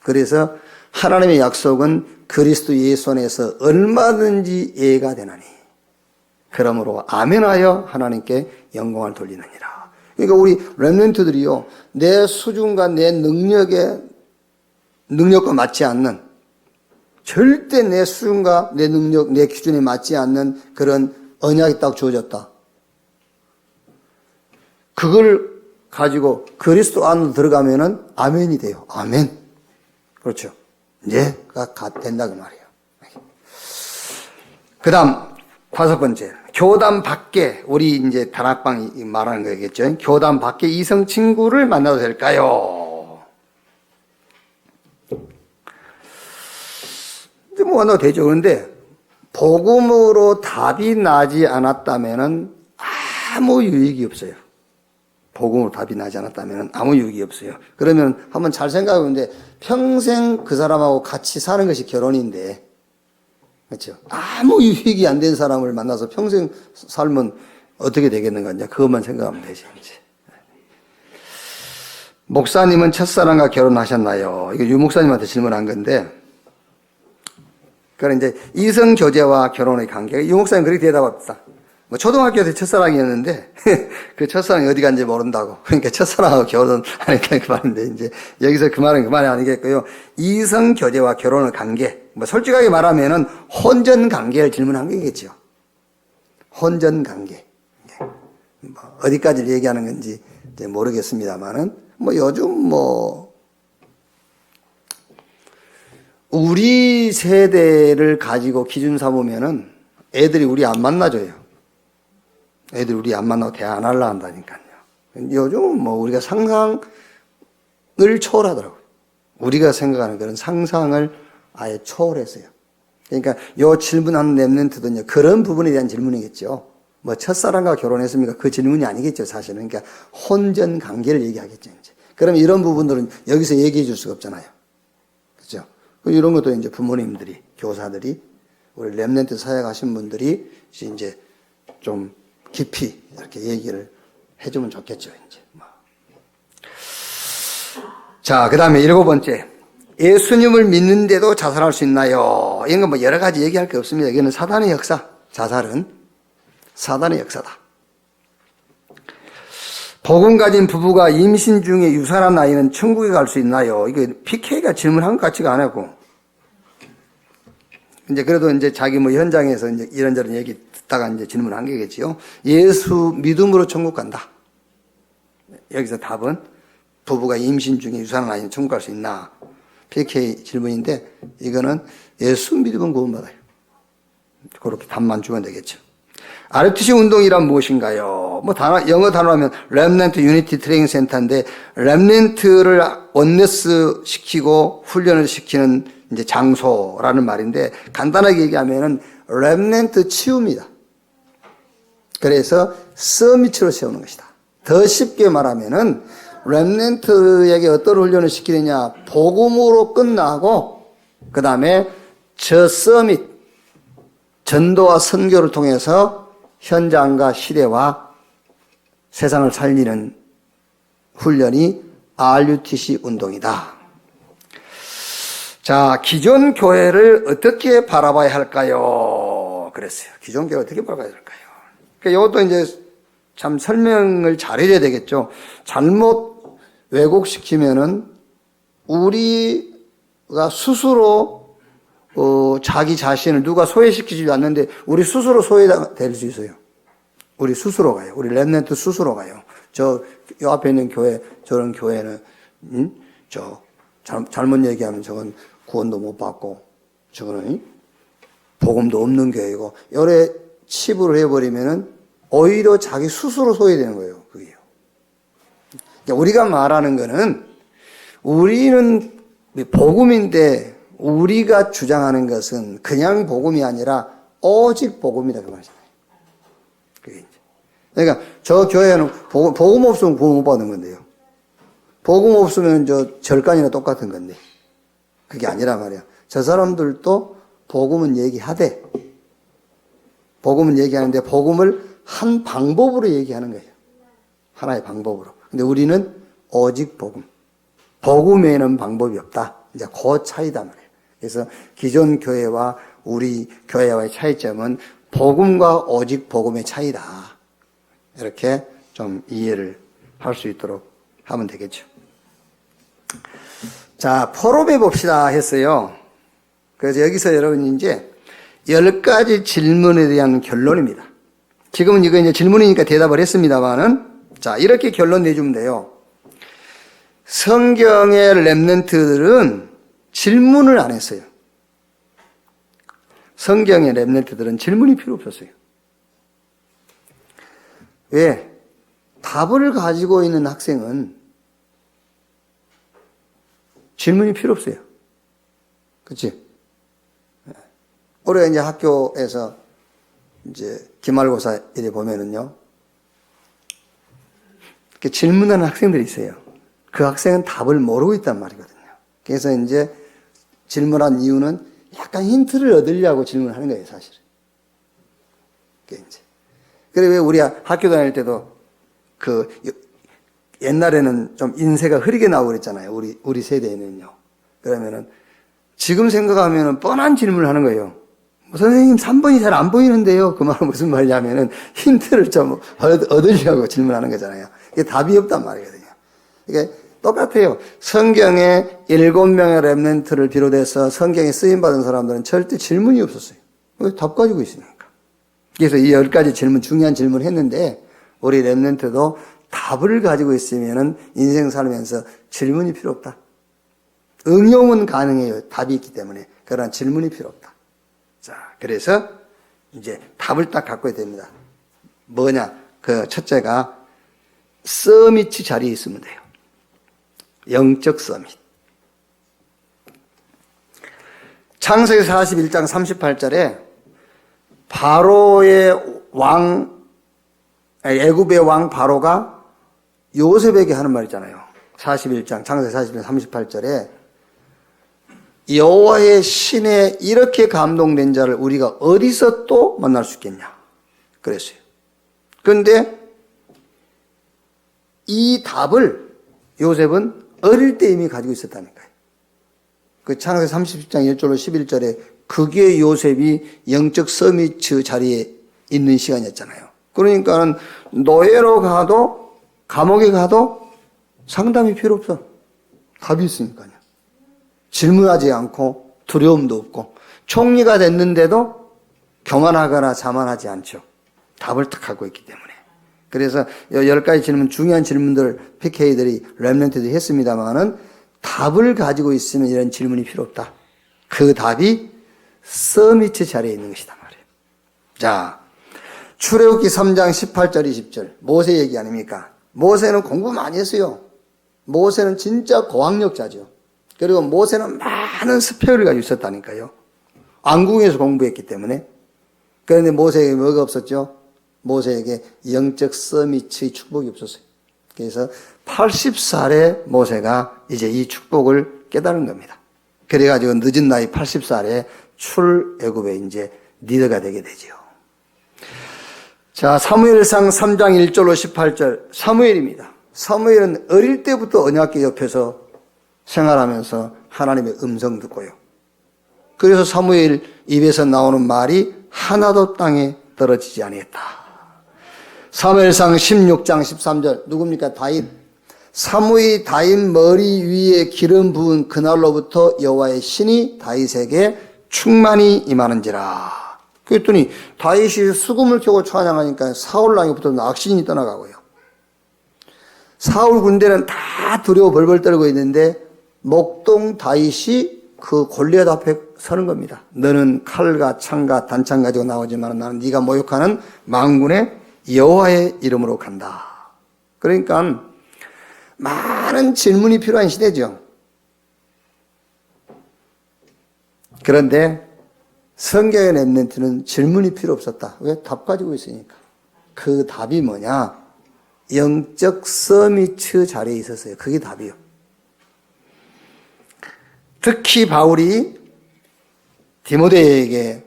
그래서 하나님의 약속은 그리스도 예수 안에서 얼마든지 예가 되나니 그러므로 아멘하여 하나님께 영광을 돌리느니라. 그러니까 우리 렘넌트들이요, 내 수준과 내 능력과 맞지 않는, 절대 내 수준과 내 능력, 내 기준에 맞지 않는 그런 언약이 딱 주어졌다. 그걸 가지고 그리스도 안으로 들어가면은 아멘이 돼요. 아멘. 그렇죠. 예가 된다 그 말이에요. 그 다음 5번째. 교단 밖에, 우리 이제 다락방이 말하는 거겠죠. 교단 밖에 이성 친구를 만나도 될까요? 이제 뭐 만나도 되죠. 그런데 복음으로 답이 나지 않았다면은 아무 유익이 없어요. 복음으로 답이 나지 않았다면은 아무 유익이 없어요. 그러면 한번 잘 생각해 보는데 평생 그 사람하고 같이 사는 것이 결혼인데, 그렇죠. 아무 유익이 안 된 사람을 만나서 평생 살면 어떻게 되겠는가, 이제 그것만 생각하면 되지, 이제. 목사님은 첫사랑과 결혼하셨나요? 이거 유 목사님한테 질문한 건데, 그러니까 이제 이성 교제와 결혼의 관계, 유 목사님 그렇게 대답합니다. 뭐 초등학교 때 첫사랑이었는데 그 첫사랑이 어디 간지 모른다고. 그러니까 첫사랑하고 결혼하니까 그 말인데, 이제 여기서 그 말은 그 말이 아니겠고요. 이성 교제와 결혼의 관계, 뭐 솔직하게 말하면은 혼전 관계를 질문한 거겠죠. 혼전 관계. 뭐 어디까지 얘기하는 건지 이제 모르겠습니다만은, 뭐 요즘 뭐 우리 세대를 가지고 기준 삼으면은 애들이 우리 안 만나줘요. 애들 우리 안 만나고 대화 안 하려 한다니까요. 요즘은 뭐 우리가 상상을 초월하더라고요. 우리가 생각하는 그런 상상을 아예 초월했어요. 그러니까 요 질문하는 렘넌트도 그런 부분에 대한 질문이겠죠. 뭐 첫사랑과 결혼했습니까? 그 질문이 아니겠죠, 사실은. 그러니까 혼전 관계를 얘기하겠죠, 이제. 그럼 이런 부분들은 여기서 얘기해 줄 수가 없잖아요. 그죠? 이런 것도 이제 부모님들이, 교사들이, 우리 렘넌트 사역하신 분들이 이제 좀 깊이 이렇게 얘기를 해주면 좋겠죠, 이제. 자, 그 다음에 7번째. 예수님을 믿는데도 자살할 수 있나요? 이런 건 뭐 여러 가지 얘기할 게 없습니다. 이거는 사단의 역사. 자살은 사단의 역사다. 복음 가진 부부가 임신 중에 유산한 아이는 천국에 갈 수 있나요? 이거 PK가 질문한 것 같지가 않았고. 이제 그래도 이제 자기 뭐 현장에서 이제 이런저런 얘기 듣다가 이제 질문한 게겠지요. 예수 믿음으로 천국 간다. 여기서 답은 부부가 임신 중에 유산한 아이는 천국 갈 수 있나? PK 질문인데, 이거는 예수 믿으면 구원받아요. 그렇게 답만 주면 되겠죠. RTC 운동이란 무엇인가요? 뭐 영어 단어로 하면 렘넌트 유니티 트레이닝 센터인데, 렘넌트를 원네스 시키고 훈련을 시키는 이제 장소라는 말인데, 간단하게 얘기하면은 렘넌트 치유입니다. 그래서 서밋으로 세우는 것이다. 더 쉽게 말하면은 렘넌트에게 어떤 훈련을 시키느냐, 복음으로 끝나고 그 다음에 저 서밋, 전도와 선교를 통해서 현장과 시대와 세상을 살리는 훈련이 RUTC 운동이다. 자, 기존 교회를 어떻게 바라봐야 할까요? 그랬어요. 기존 교회 어떻게 바라봐야 할까요? 그러니까 이것도 이제 참 설명을 잘 해줘야 되겠죠. 잘못 왜곡시키면은 우리가 스스로 자기 자신을 누가 소외시키지 않는데 우리 스스로 소외될 수 있어요. 우리 스스로가요. 우리 렘넌트 스스로가요. 요 앞에 있는 교회, 저런 교회는, 잘못 얘기하면 저건 구원도 못 받고, 저거는, 복음도 없는 교회이고, 열에 치부를 해버리면은, 오히려 자기 스스로 소외되는 거예요, 그게요. 그러니까 우리가 말하는 거는, 우리는 복음인데, 우리가 주장하는 것은 그냥 복음이 아니라, 오직 복음이다, 그 말이잖아요. 그게 이제. 그러니까 저 교회는 복음 없으면 구원 못 받는 건데요. 복음 없으면 저 절간이나 똑같은 건데. 그게 아니란 말이야. 저 사람들도 복음은 얘기하되, 복음은 얘기하는데 복음을 한 방법으로 얘기하는 거예요. 하나의 방법으로. 근데 우리는 오직 복음. 복음에는 방법이 없다. 이제 그 차이다 말이에요. 그래서 기존 교회와 우리 교회와의 차이점은 복음과 오직 복음의 차이다. 이렇게 좀 이해를 할 수 있도록 하면 되겠죠. 자, 포럼해 봅시다 했어요. 그래서 여기서 여러분 이제 10가지 질문에 대한 결론입니다. 지금은 이거 이제 질문이니까 대답을 했습니다만은, 자, 이렇게 결론 내주면 돼요. 성경의 렘넌트들은 질문을 안 했어요. 성경의 렘넌트들은 질문이 필요 없었어요. 왜? 답을 가지고 있는 학생은 질문이 필요 없어요. 그치? 올해 이제 학교에서 이제 기말고사 이래 보면은요, 이렇게 질문하는 학생들이 있어요. 그 학생은 답을 모르고 있단 말이거든요. 그래서 이제 질문한 이유는 약간 힌트를 얻으려고 질문하는 거예요, 사실은. 그게 이제. 그래, 왜 우리 학교 다닐 때도 옛날에는 좀 인쇄가 흐리게 나오고 그랬잖아요. 우리 세대에는요. 그러면은 지금 생각하면은 뻔한 질문을 하는 거예요. 선생님 3번이 잘 안 보이는데요. 그 말은 무슨 말이냐면은 힌트를 좀 얻으려고 질문하는 거잖아요. 이게 답이 없단 말이거든요. 이게 똑같아요. 성경에 7명의 렘넌트를 비롯해서 성경에 쓰임받은 사람들은 절대 질문이 없었어요. 답 가지고 있으니까. 그래서 이 10가지 질문, 중요한 질문을 했는데, 우리 렘넌트도 답을 가지고 있으면은 인생 살면서 질문이 필요 없다. 응용은 가능해요. 답이 있기 때문에. 그러나 질문이 필요 없다. 자, 그래서 이제 답을 딱 갖고 있어야 됩니다. 뭐냐? 그 첫째가 서밋 자리에 있으면 돼요. 영적 서밋. 창세기 41장 38절에 바로의 애굽의 왕 바로가 요셉에게 하는 말 있잖아요. 41장, 창세기 41장 38절에 여호와의 신에 이렇게 감동된 자를 우리가 어디서 또 만날 수 있겠냐 그랬어요. 그런데 이 답을 요셉은 어릴 때 이미 가지고 있었다니까요. 그 창세기 30장 1절로 11절에 그게 요셉이 영적 서밋 자리에 있는 시간이었잖아요. 그러니까는 노예로 가도 감옥에 가도 상담이 필요 없어. 답이 있으니까요. 질문하지 않고 두려움도 없고 총리가 됐는데도 교만하거나 자만하지 않죠. 답을 딱 갖고 있기 때문에. 그래서 10가지 질문, 중요한 질문들 PK들이 렘넌트들이 했습니다만은 답을 가지고 있으면 이런 질문이 필요 없다. 그 답이 서밋 자리에 있는 것이다 말이에요. 자, 출애굽기 3장 18절 20절 모세 얘기 아닙니까? 모세는 공부 많이 했어요. 모세는 진짜 고학력자죠. 그리고 모세는 많은 스펙을 가지고 있었다니까요. 왕궁에서 공부했기 때문에. 그런데 모세에게 뭐가 없었죠? 모세에게 영적 서밋의 축복이 없었어요. 그래서 80살에 모세가 이제 이 축복을 깨달은 겁니다. 그래가지고 늦은 나이 80살에 출애굽의 이제 리더가 되게 되죠. 자, 사무엘상 3장 1절로 18절 사무엘입니다. 사무엘은 어릴 때부터 언약궤 옆에서 생활하면서 하나님의 음성 듣고요. 그래서 사무엘 입에서 나오는 말이 하나도 땅에 떨어지지 아니했다. 사무엘상 16장 13절 누굽니까? 다윗. 사무엘이 다윗 머리 위에 기름 부은 그날로부터 여호와의 신이 다윗에게 충만히 임하는지라. 그랬더니 다윗이 수금을 켜고 찬양하니까 사울 왕에부터 악신이 떠나가고요. 사울 군대는 다 두려워 벌벌 떨고 있는데 목동 다윗이 그 골리앗 앞에 서는 겁니다. 너는 칼과 창과 단창 가지고 나오지만 나는 네가 모욕하는 만군의 여호와의 이름으로 간다. 그러니까 많은 질문이 필요한 시대죠. 그런데 성경의 렘넌트는 질문이 필요 없었다. 왜? 답 가지고 있으니까. 그 답이 뭐냐? 영적 서밋 자리에 있었어요. 그게 답이요. 특히 바울이 디모데에게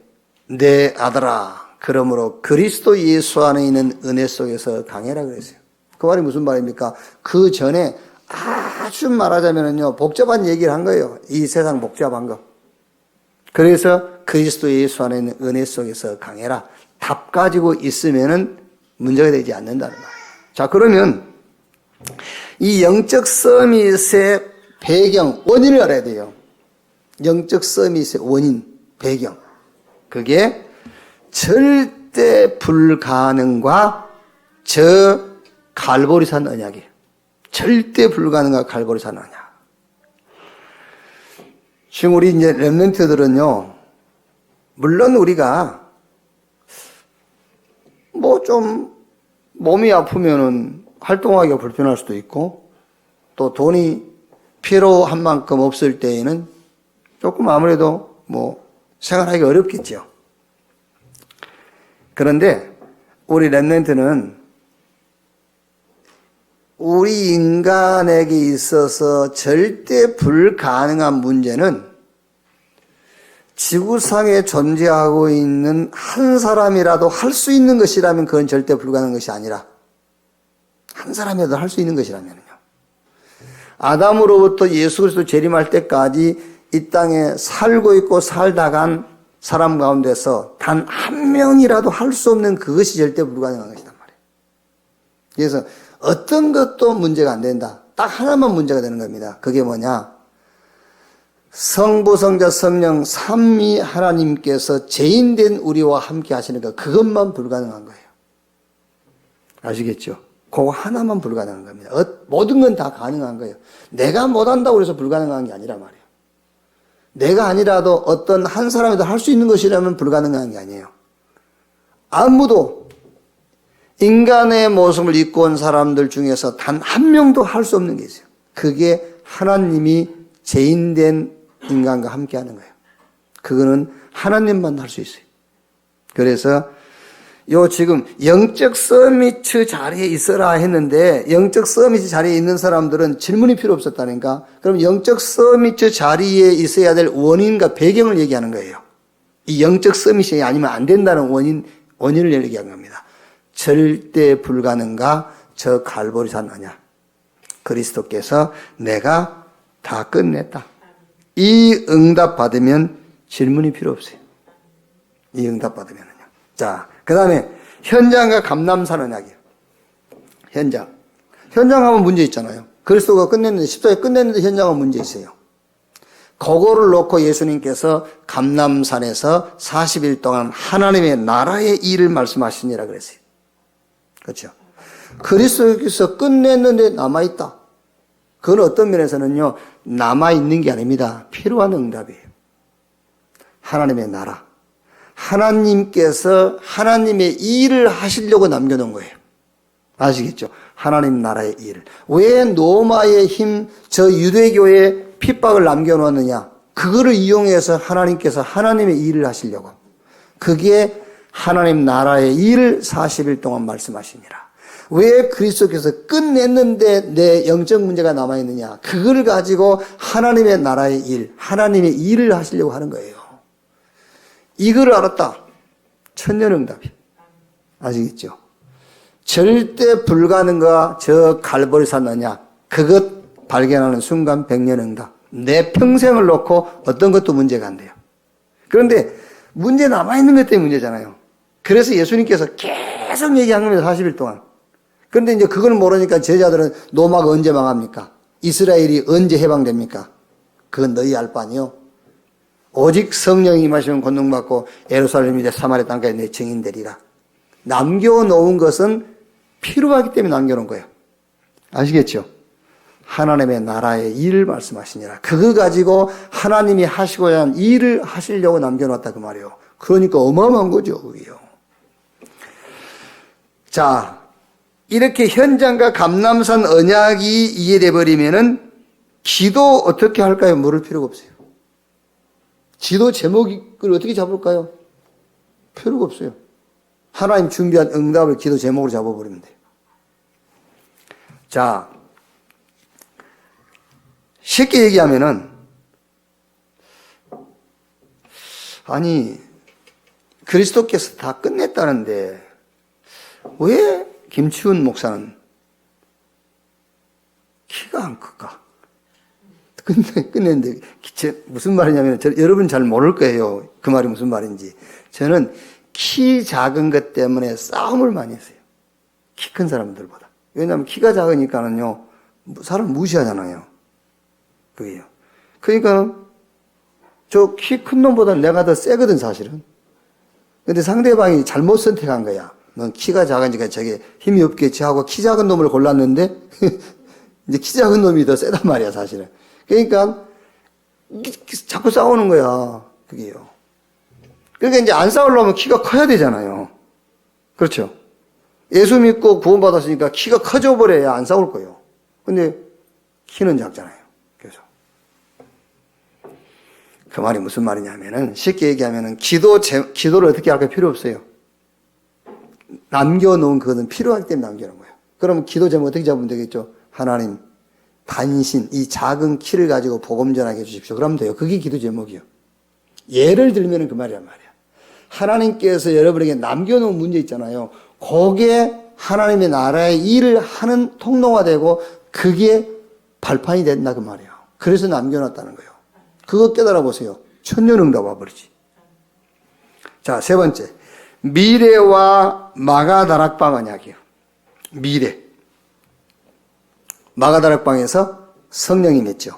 내 아들아 그러므로 그리스도 예수 안에 있는 은혜 속에서 강해라 그랬어요. 그 말이 무슨 말입니까? 그 전에 아주 말하자면요 복잡한 얘기를 한 거예요. 이 세상 복잡한 거. 그래서 그리스도 예수 안에 있는 은혜 속에서 강해라. 답 가지고 있으면은 문제가 되지 않는다는 말이에요. 자, 그러면 이 영적 서밋의 배경, 원인을 알아야 돼요. 영적 서밋의 원인, 배경. 그게 절대 불가능과 저 갈보리산 언약이에요. 절대 불가능과 갈보리산 언약. 지금 우리 이제 렘넌트들은요, 물론 우리가 뭐 좀 몸이 아프면은 활동하기가 불편할 수도 있고 또 돈이 필요한 만큼 없을 때에는 조금 아무래도 뭐 생활하기 어렵겠죠. 그런데 우리 렘넌트는 우리 인간에게 있어서 절대 불가능한 문제는 지구상에 존재하고 있는 한 사람이라도 할 수 있는 것이라면 그건 절대 불가능한 것이 아니라 한 사람이라도 할 수 있는 것이라면요. 아담으로부터 예수 그리스도 재림할 때까지 이 땅에 살고 있고 살다 간 사람 가운데서 단 한 명이라도 할 수 없는 그것이 절대 불가능한 것이란 말이에요. 그래서 어떤 것도 문제가 안 된다. 딱 하나만 문제가 되는 겁니다. 그게 뭐냐? 성부, 성자, 성령 삼위 하나님께서 죄인된 우리와 함께 하시는 것, 그것만 불가능한 거예요. 아시겠죠? 그거 하나만 불가능한 겁니다. 모든 건 다 가능한 거예요. 내가 못한다고 해서 불가능한 게 아니란 말이에요. 내가 아니라도 어떤 한 사람이도 할 수 있는 것이라면 불가능한 게 아니에요. 아무도 인간의 모습을 입고 온 사람들 중에서 단 한 명도 할 수 없는 게 있어요. 그게 하나님이 죄인된 인간과 함께 하는 거예요. 그거는 하나님만 할 수 있어요. 그래서 지금 영적 서밋 자리에 있어라 했는데 영적 서밋 자리에 있는 사람들은 질문이 필요 없었다니까. 그럼 영적 서밋 자리에 있어야 될 원인과 배경을 얘기하는 거예요. 이 영적 서밋이 아니면 안 된다는 원인을 얘기하는 겁니다. 절대 불가능과 저 갈보리산 언약. 그리스도께서 내가 다 끝냈다. 이 응답 받으면 질문이 필요 없어요. 이 응답 받으면은요. 자, 그 다음에 현장과 감람산 언약이에요. 현장 하면 문제 있잖아요. 그리스도가 끝냈는데, 십자가에 끝냈는데 현장은 문제 있어요. 그거를 놓고 예수님께서 감람산에서 40일 동안 하나님의 나라의 일을 말씀하시니라 그랬어요. 그렇죠? 그리스도께서 끝냈는데 남아있다. 그건 어떤 면에서는요, 남아있는 게 아닙니다. 필요한 응답이에요. 하나님의 나라. 하나님께서 하나님의 일을 하시려고 남겨놓은 거예요. 아시겠죠? 하나님 나라의 일을. 왜 로마의 힘, 저 유대교의 핍박을 남겨놓았느냐? 그거를 이용해서 하나님께서 하나님의 일을 하시려고. 그게 하나님 나라의 일을 40일 동안 말씀하시니라. 왜 그리스도께서 끝냈는데 내 영적 문제가 남아있느냐? 그걸 가지고 하나님의 나라의 일, 하나님의 일을 하시려고 하는 거예요. 이걸 알았다. 천년응답이. 아시겠죠? 절대 불가능과 저 갈보리산 너냐? 그것 발견하는 순간 백년응답. 내 평생을 놓고 어떤 것도 문제가 안 돼요. 그런데 문제 남아있는 것 때문에 문제잖아요. 그래서 예수님께서 계속 얘기한 겁니다. 40일 동안. 그런데 이제 그걸 모르니까 제자들은 로마가 언제 망합니까? 이스라엘이 언제 해방됩니까? 그건 너희 알 바 아니요. 오직 성령이 임하시면 권능받고 예루살렘 이제 사마리아 땅까지 내 증인 되리라. 남겨놓은 것은 필요하기 때문에 남겨놓은 거예요. 아시겠죠? 하나님의 나라의 일을 말씀하시니라. 그거 가지고 하나님이 하시고자 한 일을 하시려고 남겨놨다 그 말이에요. 그러니까 어마어마한 거죠. 그게요. 자, 이렇게 현장과 감람산 언약이 이해돼 버리면은 기도 어떻게 할까요? 물을 필요가 없어요. 기도 제목을 어떻게 잡을까요? 필요가 없어요. 하나님 준비한 응답을 기도 제목으로 잡아버리면 돼요. 자, 쉽게 얘기하면은, 아니, 그리스도께서 다 끝냈다는데, 왜 김치훈 목사는 키가 안 클까? 끝냈는데, 무슨 말이냐면, 여러분 잘 모를 거예요. 그 말이 무슨 말인지. 저는 키 작은 것 때문에 싸움을 많이 했어요. 키 큰 사람들보다. 왜냐하면 키가 작으니까는요, 사람 무시하잖아요. 그게요. 그러니까, 저 키 큰 놈보다 내가 더 세거든, 사실은. 근데 상대방이 잘못 선택한 거야. 넌 키가 작으니까 저게 힘이 없겠지 하고 키 작은 놈을 골랐는데, 이제 키 작은 놈이 더 세단 말이야, 사실은. 그러니까, 자꾸 싸우는 거야. 그게요. 그러니까 이제 안 싸우려면 키가 커야 되잖아요. 그렇죠? 예수 믿고 구원받았으니까 키가 커져 버려야 안 싸울 거예요. 근데 키는 작잖아요. 그래서. 그 말이 무슨 말이냐면은, 쉽게 얘기하면은, 기도를 어떻게 할까 필요 없어요. 남겨놓은 그거는 필요하기 때문에 남겨놓은 거예요. 그러면 기도 제목 어떻게 잡으면 되겠죠? 하나님, 단신, 이 작은 키를 가지고 복음 전하게 해주십시오. 그러면 돼요. 그게 기도 제목이요. 예를 들면 그 말이란 말이야. 하나님께서 여러분에게 남겨놓은 문제 있잖아요. 거기에 하나님의 나라의 일을 하는 통로가 되고 그게 발판이 된다 그 말이에요. 그래서 남겨놨다는 거예요. 그거 깨달아 보세요. 천년응답 와버리지. 자, 세 번째. 미래와 마가다락방 언약이에요. 미래. 마가다락방에서 성령이 맺죠.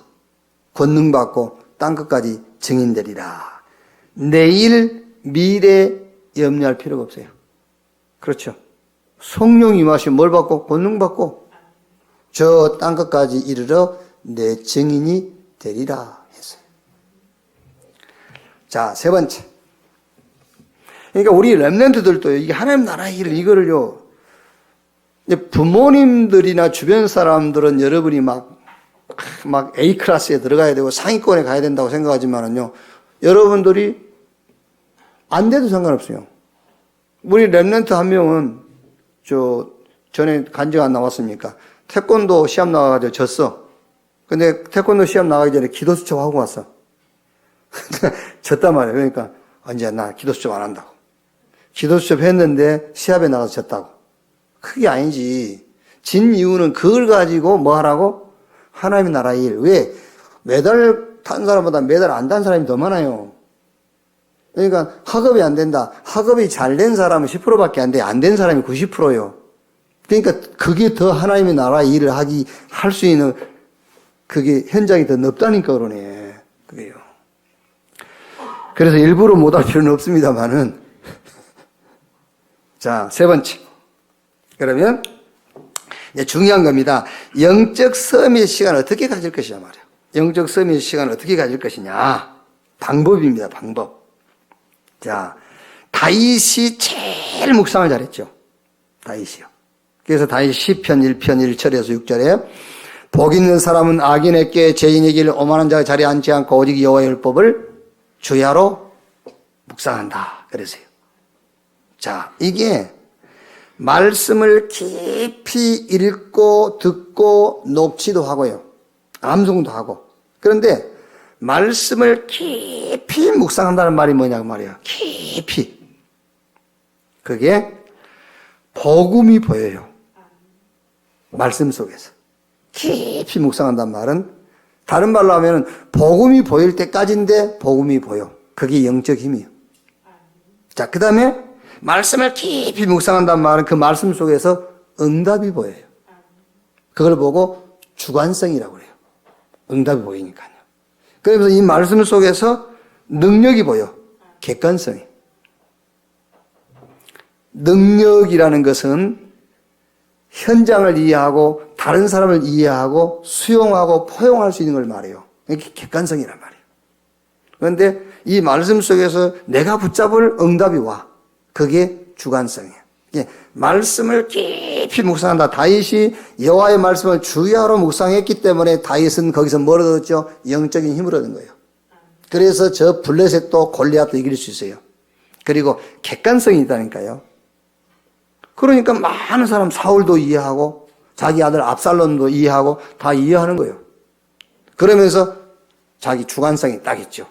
권능받고 땅끝까지 증인되리라. 내일, 미래 염려할 필요가 없어요. 그렇죠. 성령이 임하시면 뭘 받고? 권능 받고 저 땅끝까지 이르러 내 증인이 되리라 했어요. 자, 세 번째. 그러니까 우리 렘넌트들도 이게 하나님 나라의 일을 이거를요. 부모님들이나 주변 사람들은 여러분이 막 A 클래스에 들어가야 되고 상위권에 가야 된다고 생각하지만은요. 여러분들이 안 돼도 상관없어요. 우리 렘넌트 한 명은 전에 간증 안 나왔습니까? 태권도 시합 나가가지고 졌어. 근데 태권도 시합 나가기 전에 기도 수첩하고 왔어. 졌단 말이에요. 그러니까 이제 나 기도 수첩 안 한다고. 기도 수첩 했는데 시합에 나가서 졌다고. 그게 아니지. 진 이유는 그걸 가지고 뭐 하라고? 하나님의 나라 일. 왜? 메달 탄 사람보다 메달 안 탄 사람이 더 많아요. 그러니까 학업이 안 된다. 학업이 잘 된 사람은 10%밖에 안 돼. 안 된 사람이 90%요. 그러니까 그게 더 하나님의 나라 일을 할 수 있는 그게 현장이 더 넓다니까 그러네. 그게요. 그래서 일부러 못할 필요는 없습니다만은. 자, 세 번째. 그러면 이제 중요한 겁니다. 영적 섬의 시간을 어떻게 가질 것이냐 말이에요. 영적 섬의 시간을 어떻게 가질 것이냐. 방법입니다. 방법. 자, 다윗이 제일 묵상을 잘했죠. 다윗이요. 그래서 다윗 시편 1편 1절에서 6절에 복 있는 사람은 악인에게 죄인의 길 오만한 자가 자리에 앉지 않고 오직 여호와의 율법을 주야로 묵상한다. 그러세요. 자, 이게 말씀을 깊이 읽고 듣고 녹취도 하고요. 암송도 하고. 그런데 말씀을 깊이 묵상한다는 말이 뭐냐고 말이에요. 깊이. 그게 복음이 보여요. 말씀 속에서. 깊이 묵상한다는 말은 다른 말로 하면 복음이 보일 때까지인데 복음이 보여. 그게 영적 힘이에요. 자, 그 다음에 말씀을 깊이 묵상한다는 말은 그 말씀 속에서 응답이 보여요. 그걸 보고 주관성이라고 그래요. 응답이 보이니까요. 그래서 이 말씀 속에서 능력이 보여. 객관성이. 능력이라는 것은 현장을 이해하고 다른 사람을 이해하고 수용하고 포용할 수 있는 걸 말해요. 이게 객관성이란 말이에요. 그런데 이 말씀 속에서 내가 붙잡을 응답이 와. 그게 주관성이에요. 예, 말씀을 깊이 묵상한다. 다윗이 여호와의 말씀을 주야로 묵상했기 때문에 다윗은 거기서 뭘 얻었죠? 영적인 힘을 얻은 거예요. 그래서 저 블레셋도 골리앗도 이길 수 있어요. 그리고 객관성이 있다니까요. 그러니까 많은 사람 사울도 이해하고 자기 아들 압살롬도 이해하고 다 이해하는 거예요. 그러면서 자기 주관성이 딱 있죠.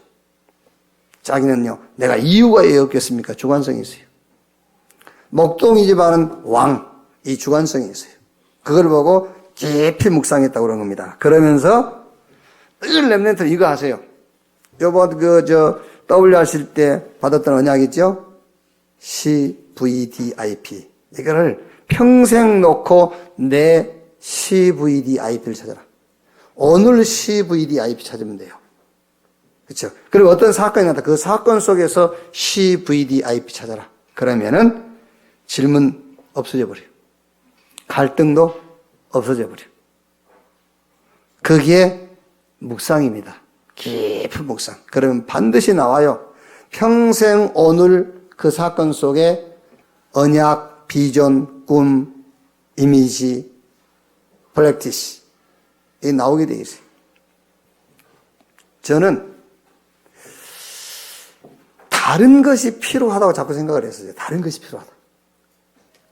자기는요, 내가 이유가 왜 없겠습니까? 주관성이 있어요. 목동이지만은 왕, 이 주관성이 있어요. 그걸 보고 깊이 묵상했다고 그런 겁니다. 그러면서 늘 렘넌트 이거 하세요. 요번 W 하실 때 받았던 언약 있죠? CVDIP. 이거를 평생 놓고 내 CVDIP를 찾아라. 오늘 CVDIP 찾으면 돼요. 그렇죠? 그리고 어떤 사건이 나타 그 사건 속에서 CVDIP 찾아라. 그러면은 질문 없어져 버려요. 갈등도 없어져 버려요. 그게 묵상입니다. 깊은 묵상. 그러면 반드시 나와요. 평생 오늘 그 사건 속에 언약, 비전, 꿈, 이미지, 프랙티스 이 나오게 되어 있어요. 저는 다른 것이 필요하다고 자꾸 생각을 했어요. 다른 것이 필요하다.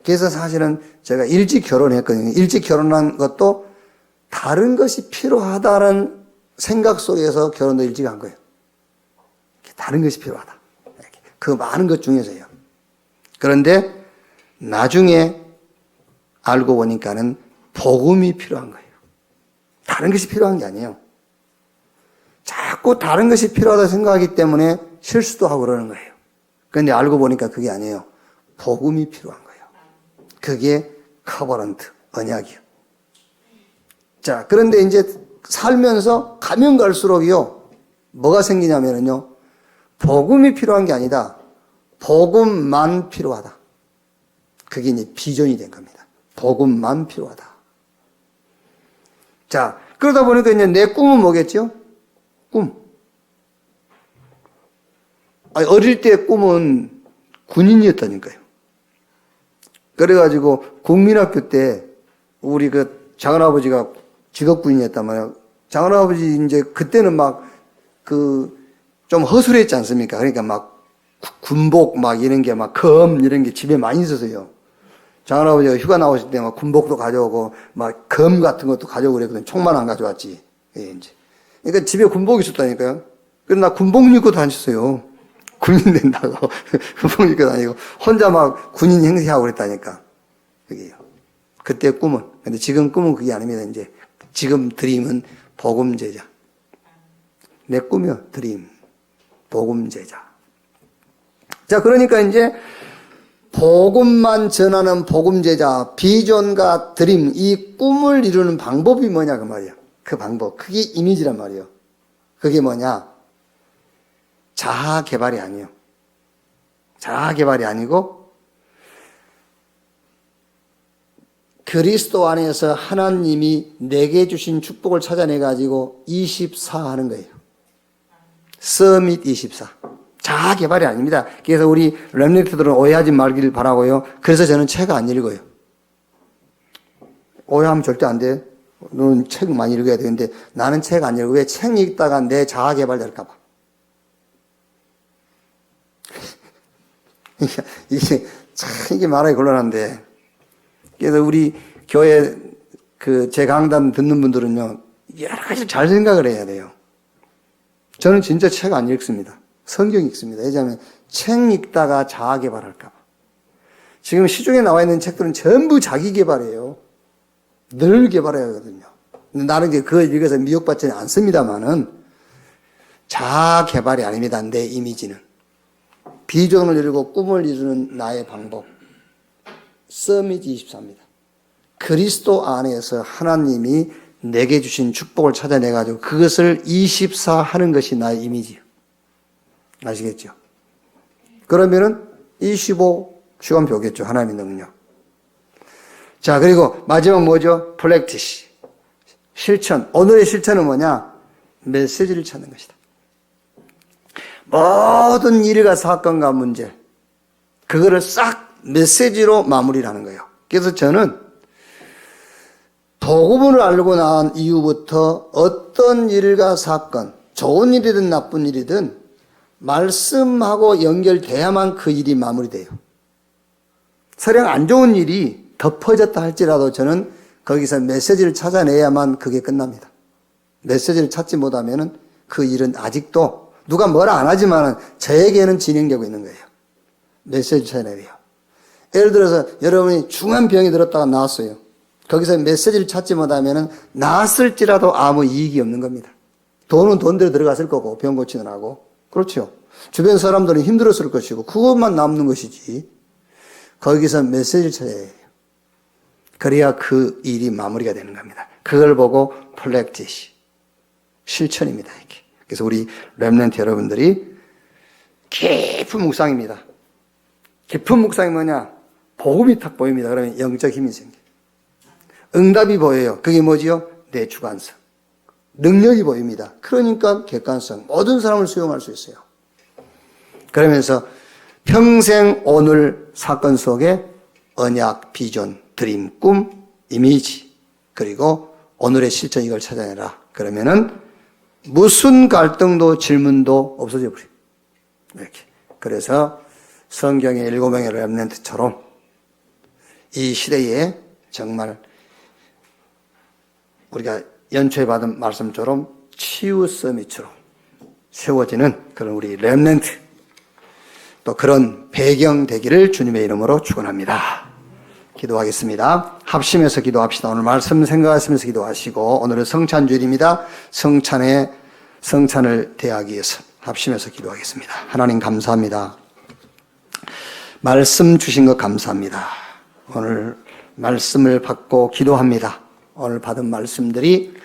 그래서 사실은 제가 일찍 결혼했거든요. 일찍 결혼한 것도 다른 것이 필요하다는 생각 속에서 결혼도 일찍 한 거예요. 다른 것이 필요하다. 그 많은 것 중에서요. 그런데 나중에 알고 보니까는 복음이 필요한 거예요. 다른 것이 필요한 게 아니에요. 자꾸 다른 것이 필요하다 생각하기 때문에 실수도 하고 그러는 거예요. 그런데 알고 보니까 그게 아니에요. 복음이 필요한 거예요. 그게 커버런트, 언약이요. 자, 그런데 이제 살면서 가면 갈수록요, 뭐가 생기냐면요, 복음이 필요한 게 아니다. 복음만 필요하다. 그게 이제 비전이 된 겁니다. 복음만 필요하다. 자, 그러다 보니까 이제 내 꿈은 뭐겠죠? 꿈. 어릴 때 꿈은 군인이었다니까요. 그래가지고 국민학교 때 우리 그 작은아버지가 직업군인이었단 말이에요. 작은아버지 이제 그때는 막 좀 허술했지 않습니까? 그러니까 막 군복 막 이런 게 막 검 이런 게 집에 많이 있어서요. 작은아버지가 휴가 나오실 때 막 군복도 가져오고 막 검 같은 것도 가져오고 그랬거든. 총만 안 가져왔지. 예, 이제. 그러니까 집에 군복이 있었다니까요. 그래서 나 군복 입고 다녔어요. 군인 된다고. 군복 입고 다니고 혼자 막 군인 행세하고 그랬다니까. 그게요. 그때 꿈은. 근데 지금 꿈은 그게 아닙니다. 이제 지금 드림은 복음 제자. 내 꿈이요. 드림. 복음 제자. 자, 그러니까 이제 복음만 전하는 복음 제자, 비전과 드림, 이 꿈을 이루는 방법이 뭐냐 그 말이야. 그 방법. 그게 이미지란 말이에요. 그게 뭐냐? 자아 개발이 아니에요. 자아 개발이 아니고 그리스도 안에서 하나님이 내게 주신 축복을 찾아내 가지고 24 하는 거예요. 서밋 24. 자아 개발이 아닙니다. 그래서 우리 렘넌트들은 오해하지 말기를 바라고요. 그래서 저는 책 안 읽어요. 오해하면 절대 안 돼. 너는 책 많이 읽어야 되는데 나는 책 안 읽어. 왜 책 읽다가 내 자아 개발 될까 봐. 이게 말하기 곤란한데. 그래서 우리 교회 제 강단 듣는 분들은요, 여러 가지 잘 생각을 해야 돼요. 저는 진짜 책 안 읽습니다. 성경 읽습니다. 왜냐하면 책 읽다가 자아 개발할까봐. 지금 시중에 나와 있는 책들은 전부 자기 개발이에요. 늘 개발해야 하거든요. 나는 그걸 읽어서 미혹받지는 않습니다만은 자아 개발이 아닙니다. 내 이미지는. 비전을 이루고 꿈을 이루는 나의 방법. 서밋 24입니다. 그리스도 안에서 하나님이 내게 주신 축복을 찾아내가지고 그것을 24 하는 것이 나의 이미지예요. 아시겠죠? 그러면은 25시간표겠죠. 하나님의 능력. 자, 그리고 마지막 뭐죠? 플렉티시. 실천. 오늘의 실천은 뭐냐? 메시지를 찾는 것이다. 모든 일과 사건과 문제, 그거를 싹 메시지로 마무리를 하는 거예요. 그래서 저는 복음을 알고 난 이후부터 어떤 일과 사건, 좋은 일이든 나쁜 일이든 말씀하고 연결돼야만 그 일이 마무리돼요. 설령 안 좋은 일이 덮어졌다 할지라도 저는 거기서 메시지를 찾아내야만 그게 끝납니다. 메시지를 찾지 못하면은 그 일은 아직도 누가 뭐라 안 하지만은 저에게는 진행되고 있는 거예요. 메시지 찾아내야 돼요. 예를 들어서 여러분이 중한 병이 들었다가 나왔어요. 거기서 메시지를 찾지 못하면은 나았을지라도 아무 이익이 없는 겁니다. 돈은 돈대로 들어갔을 거고 병 고치느라고. 그렇죠. 주변 사람들은 힘들었을 것이고 그것만 남는 것이지. 거기서 메시지를 찾아야 해요. 그래야 그 일이 마무리가 되는 겁니다. 그걸 보고 플렉티시. 실천입니다. 이게. 그래서 우리 렘넌트 여러분들이 깊은 묵상입니다. 깊은 묵상이 뭐냐? 복음이 탁 보입니다. 그러면 영적 힘이 생겨요. 응답이 보여요. 그게 뭐지요? 내 주관성. 능력이 보입니다. 그러니까 객관성. 모든 사람을 수용할 수 있어요. 그러면서 평생 오늘 사건 속에 언약, 비전, 드림, 꿈, 이미지, 그리고 오늘의 실천 이걸 찾아내라. 그러면은 무슨 갈등도 질문도 없어져 버려요. 이렇게. 그래서 성경의 7명의 렘넌트처럼 이 시대에 정말 우리가 연초에 받은 말씀처럼 치유 서밋처럼 세워지는 그런 우리 렘넌트, 또 그런 배경 되기를 주님의 이름으로 축원합니다. 기도하겠습니다. 합심해서 기도합시다. 오늘 말씀 생각하시면서 기도하시고, 오늘은 성찬주일입니다. 성찬을 대하기 위해서 합심해서 기도하겠습니다. 하나님 감사합니다. 말씀 주신 것 감사합니다. 오늘 말씀을 받고 기도합니다. 오늘 받은 말씀들이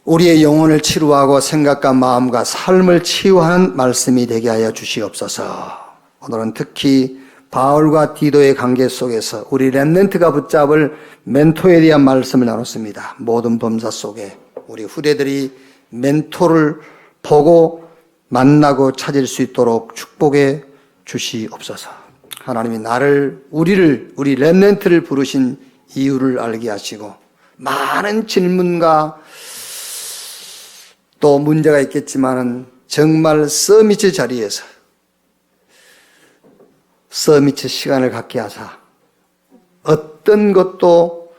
우리의 영혼을 치유하고 생각과 마음과 삶을 치유하는 말씀이 되게 하여 주시옵소서. 오늘은 특히 바울과 디도의 관계 속에서 우리 렘넌트가 붙잡을 멘토에 대한 말씀을 나눴습니다. 모든 범사 속에 우리 후대들이 멘토를 보고 만나고 찾을 수 있도록 축복해 주시옵소서. 하나님이 우리 렘넌트를 부르신 이유를 알게 하시고, 많은 질문과 또 문제가 있겠지만은 정말 서밋의 자리에서 서밋의 시간을 갖게 하사 어떤 것도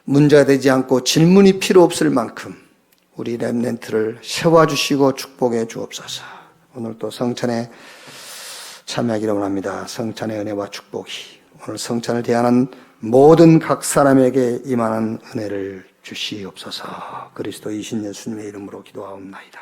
문제가 되지 않고 질문이 필요 없을 만큼 우리 렘넌트를 세워주시고 축복해 주옵소서. 오늘 또 성찬에 참여하기를 원합니다. 성찬의 은혜와 축복이 오늘 성찬을 대하는 모든 각 사람에게 임하는 은혜를 주시옵소서. 그리스도 이신 예수님의 이름으로 기도하옵나이다.